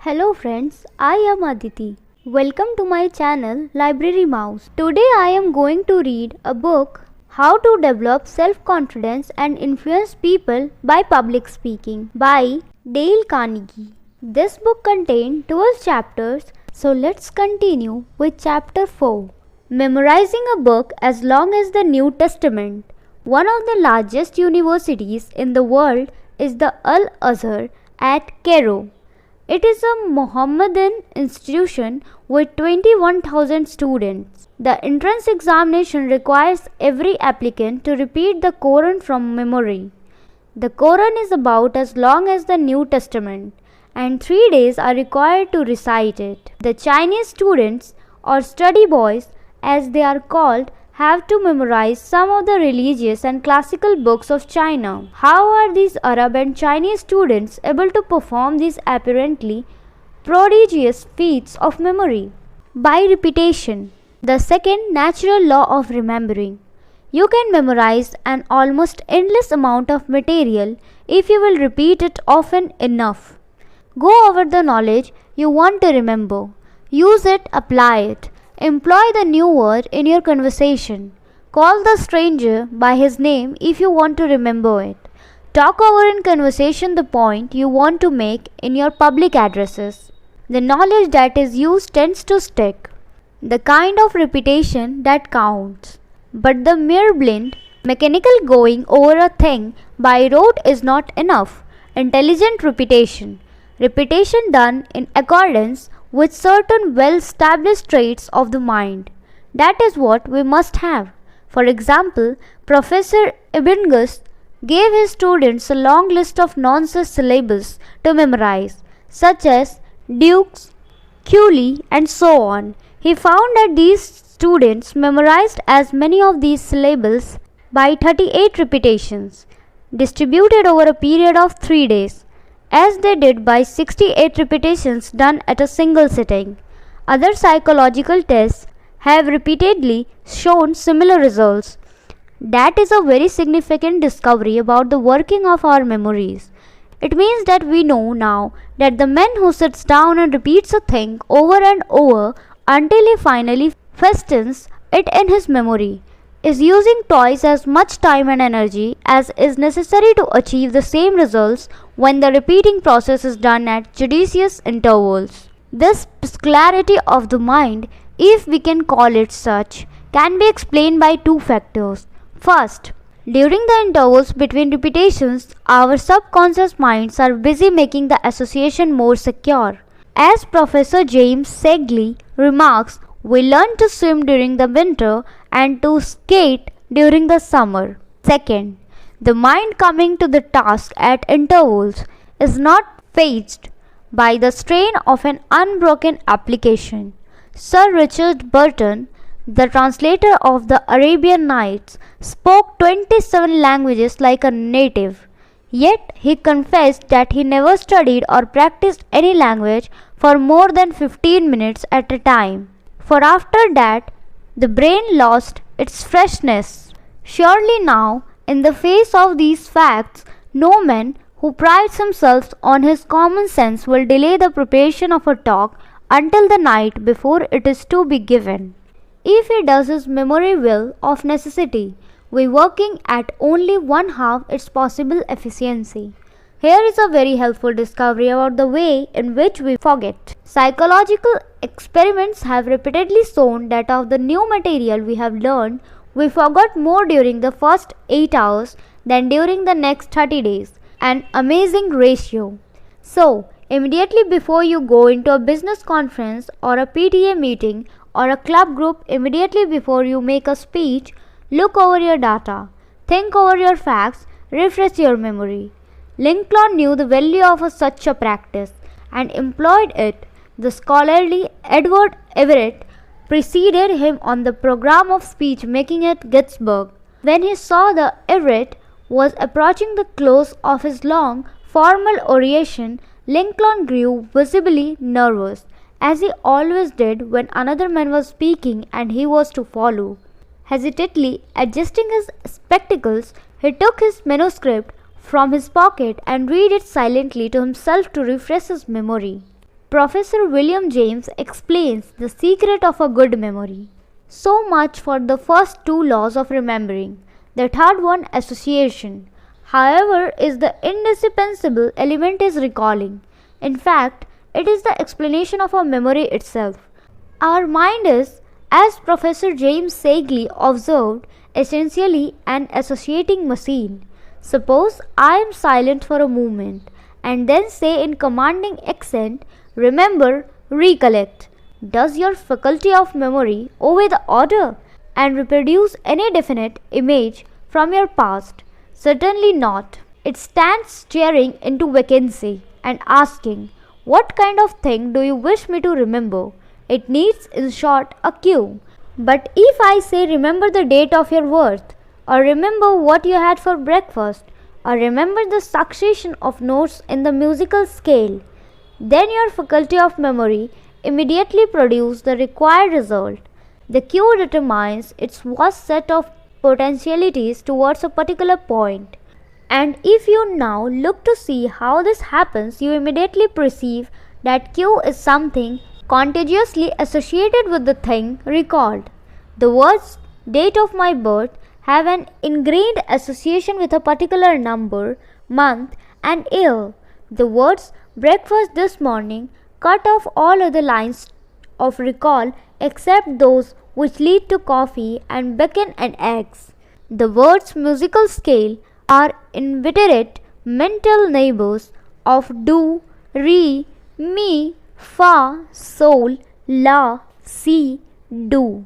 Hello friends, I am Aditi. Welcome to my channel Library Mouse. Today I am going to read a book, How to Develop Self-Confidence and Influence People by Public Speaking by Dale Carnegie. This book contains 12 chapters, so let's continue with chapter 4. Memorizing a book as long as the New Testament. One of the largest universities in the world is the Al-Azhar at Cairo. It is a Mohammedan institution with 21,000 students. The entrance examination requires every applicant to repeat the Quran from memory. The Quran is about as long as the New Testament, and 3 days are required to recite it. The Chinese students, or study boys as they are called, have to memorize some of the religious and classical books of China. How are these Arab and Chinese students able to perform these apparently prodigious feats of memory? By repetition, the second natural law of remembering. You can memorize an almost endless amount of material if you will repeat it often enough. Go over the knowledge you want to remember. Use it, apply it. Employ the new word in your conversation. Call the stranger by his name if you want to remember it. Talk over in conversation the point you want to make in your public addresses. The knowledge that is used tends to stick. The kind of repetition that counts. But the mere blind, mechanical going over a thing by rote is not enough. Intelligent repetition. Repetition done in accordance with certain well-established traits of the mind. That is what we must have. For example, Professor Ibn gave his students a long list of nonsense syllables to memorize, such as dukes, culi, and so on. He found that these students memorized as many of these syllables by 38 repetitions, distributed over a period of 3 days, as they did by 68 repetitions done at a single sitting. Other psychological tests have repeatedly shown similar results. That is a very significant discovery about the working of our memories. It means that we know now that the man who sits down and repeats a thing over and over until he finally fastens it in his memory is using twice as much time and energy as is necessary to achieve the same results when the repeating process is done at judicious intervals. This clarity of the mind, if we can call it such, can be explained by two factors. First, during the intervals between repetitions, our subconscious minds are busy making the association more secure. As Professor James Segley remarks, we learn to swim during the winter and to skate during the summer. Second, the mind coming to the task at intervals is not fazed by the strain of an unbroken application. Sir Richard Burton, the translator of the Arabian Nights, spoke 27 languages like a native. Yet he confessed that he never studied or practiced any language for more than 15 minutes at a time. For after that, the brain lost its freshness. Surely now, in the face of these facts, no man who prides himself on his common sense will delay the preparation of a talk until the night before it is to be given. If he does his memory well of necessity, we working at only one half its possible efficiency. Here is a very helpful discovery about the way in which we forget. Psychological experiments have repeatedly shown that of the new material we have learned, we forgot more during the first 8 hours than during the next 30 days. An amazing ratio. So, immediately before you go into a business conference or a PTA meeting or a club group, immediately before you make a speech, look over your data, think over your facts, refresh your memory. Lincoln knew the value of such a practice and employed it. The scholarly Edward Everett preceded him on the program of speech making at Gettysburg. When he saw that Everett was approaching the close of his long, formal oration, Lincoln grew visibly nervous, as he always did when another man was speaking and he was to follow. Hesitantly adjusting his spectacles, he took his manuscript from his pocket and read it silently to himself to refresh his memory. Professor William James explains the secret of a good memory. So much for the first two laws of remembering. The third one, association, however, is the indispensable element is recalling. In fact, it is the explanation of our memory itself. Our mind is, as Professor James Sagley observed, essentially an associating machine. Suppose I am silent for a moment and then say in commanding accent, remember, recollect. Does your faculty of memory obey the order and reproduce any definite image from your past? Certainly not. It stands staring into vacancy and asking, what kind of thing do you wish me to remember? It needs, in short, a cue. But if I say remember the date of your birth, or remember what you had for breakfast, or remember the succession of notes in the musical scale, then your faculty of memory immediately produces the required result. The cue determines its vast set of potentialities towards a particular point. And if you now look to see how this happens, you immediately perceive that cue is something contagiously associated with the thing recalled. The words date of my birth have an ingrained association with a particular number, month, and year. The words breakfast this morning cut off all other lines of recall except those which lead to coffee and bacon and eggs. The words musical scale are inveterate mental neighbors of do, re, mi, fa, sol, la, si, do.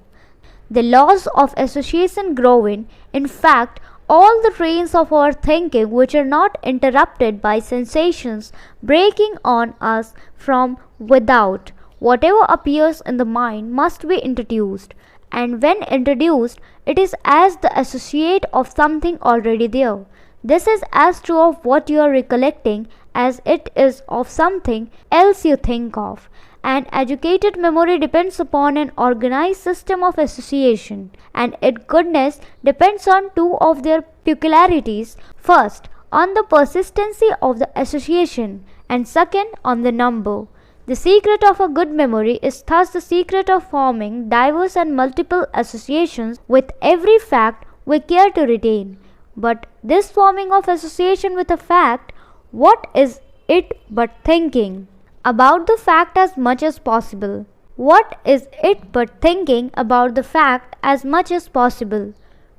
The laws of association grow in fact, all the trains of our thinking which are not interrupted by sensations breaking on us from without. Whatever appears in the mind must be introduced, and when introduced, it is as the associate of something already there. This is as true of what you are recollecting as it is of something else you think of. An educated memory depends upon an organized system of association, and its goodness depends on two of their peculiarities. First, on the persistency of the association, and second, on the number. The secret of a good memory is thus the secret of forming diverse and multiple associations with every fact we care to retain. But this forming of association with a fact, what is it but thinking about the fact as much as possible? What is it but thinking about the fact as much as possible?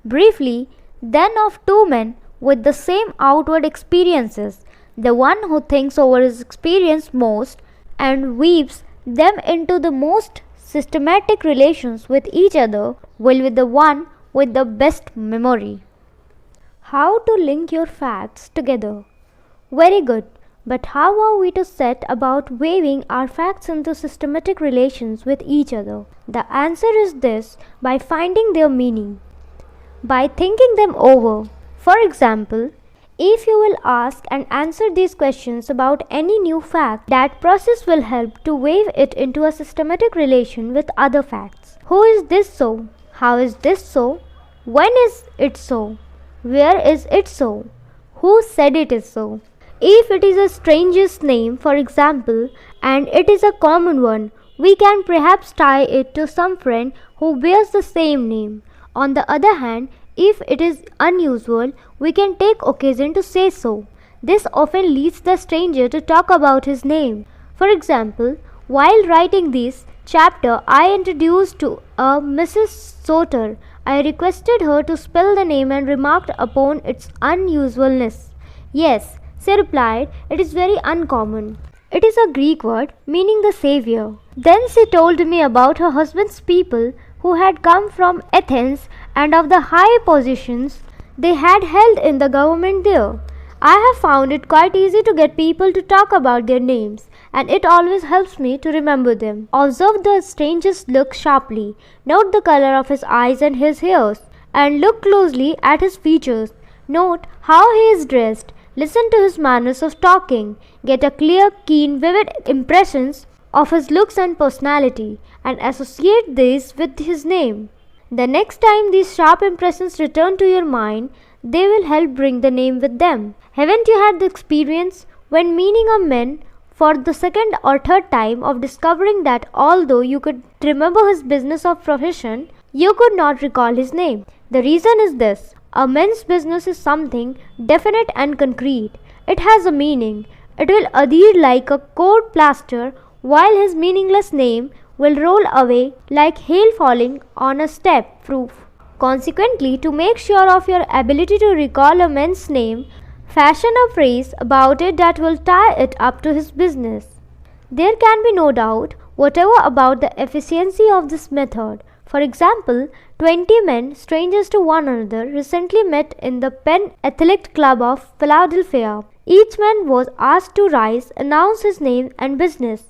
Briefly, then of two men with the same outward experiences, the one who thinks over his experience most and weaves them into the most systematic relations with each other will be the one with the best memory. How to link your facts together? Very good. But how are we to set about weaving our facts into systematic relations with each other? The answer is this: by finding their meaning, by thinking them over. For example, if you will ask and answer these questions about any new fact, that process will help to weave it into a systematic relation with other facts. Who is this so? How is this so? When is it so? Where is it so? Who said it is so? If it is a stranger's name, for example, and it is a common one, we can perhaps tie it to some friend who bears the same name. On the other hand, if it is unusual, we can take occasion to say so. This often leads the stranger to talk about his name. For example, while writing this chapter, I introduced to a Mrs. Soter. I requested her to spell the name and remarked upon its unusualness. Yes, she replied, it is very uncommon. It is a Greek word meaning the Savior. Then she told me about her husband's people who had come from Athens and of the high positions they had held in the government there. I have found it quite easy to get people to talk about their names, and it always helps me to remember them. Observe the stranger's look sharply. Note the color of his eyes and his hairs, and look closely at his features. Note how he is dressed. Listen to his manners of talking. Get a clear, keen, vivid impressions of his looks and personality, and associate these with his name. The next time these sharp impressions return to your mind, they will help bring the name with them. Haven't you had the experience when meeting a man for the second or third time of discovering that although you could remember his business or profession, you could not recall his name. The reason is this: a man's business is something definite and concrete. It has a meaning. It will adhere like a cold plaster, while his meaningless name will roll away like hail falling on a step roof. Consequently, to make sure of your ability to recall a man's name, fashion a phrase about it that will tie it up to his business. There can be no doubt whatever about the efficiency of this method. For example, 20 men, strangers to one another, recently met in the Penn Athletic Club of Philadelphia. Each man was asked to rise, announce his name and business.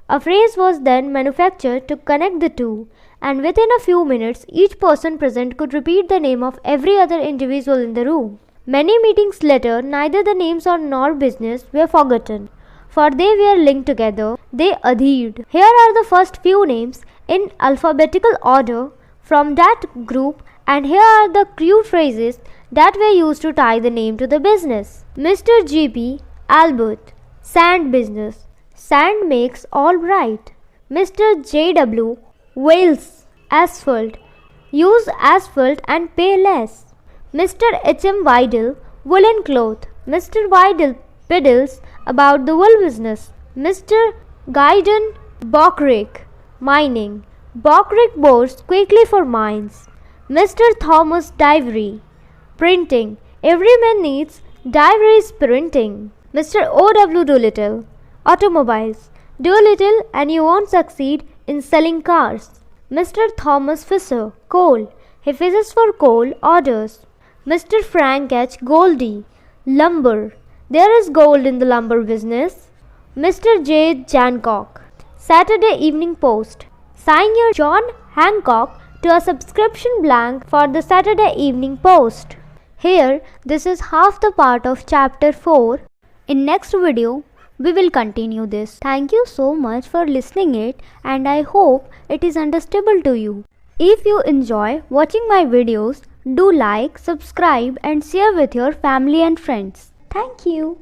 A phrase was then manufactured to connect the two, and within a few minutes, each person present could repeat the name of every other individual in the room. Many meetings later, neither the names nor business were forgotten, for they were linked together. They adhered. Here are the first few names in alphabetical order from that group, and here are the crude phrases that were used to tie the name to the business. Mr. G.B. Albert, sand business. Sand makes all right. Mr. J.W. Wales, asphalt. Use asphalt and pay less. Mr. H.M. Vidal, woolen cloth. Mr. Vidal peddles about the wool business. Mr. Gaydon Bockrick, mining. Bockrick bores quickly for mines. Mr. Thomas Divery, printing. Every man needs Divery's printing. Mr. O.W. Doolittle, automobiles. Do little and you won't succeed in selling cars. Mr. Thomas Fisher, coal. He fishes for coal orders. Mr. Frank H. Goldie, lumber. There is gold in the lumber business. Mr. J. Jancock, Saturday Evening Post. Sign your John Hancock to a subscription blank for the Saturday Evening Post. Here, this is half the part of chapter 4. In next video, we will continue this. Thank you so much for listening it, and I hope it is understandable to you. If you enjoy watching my videos, do like, subscribe and share with your family and friends. Thank you.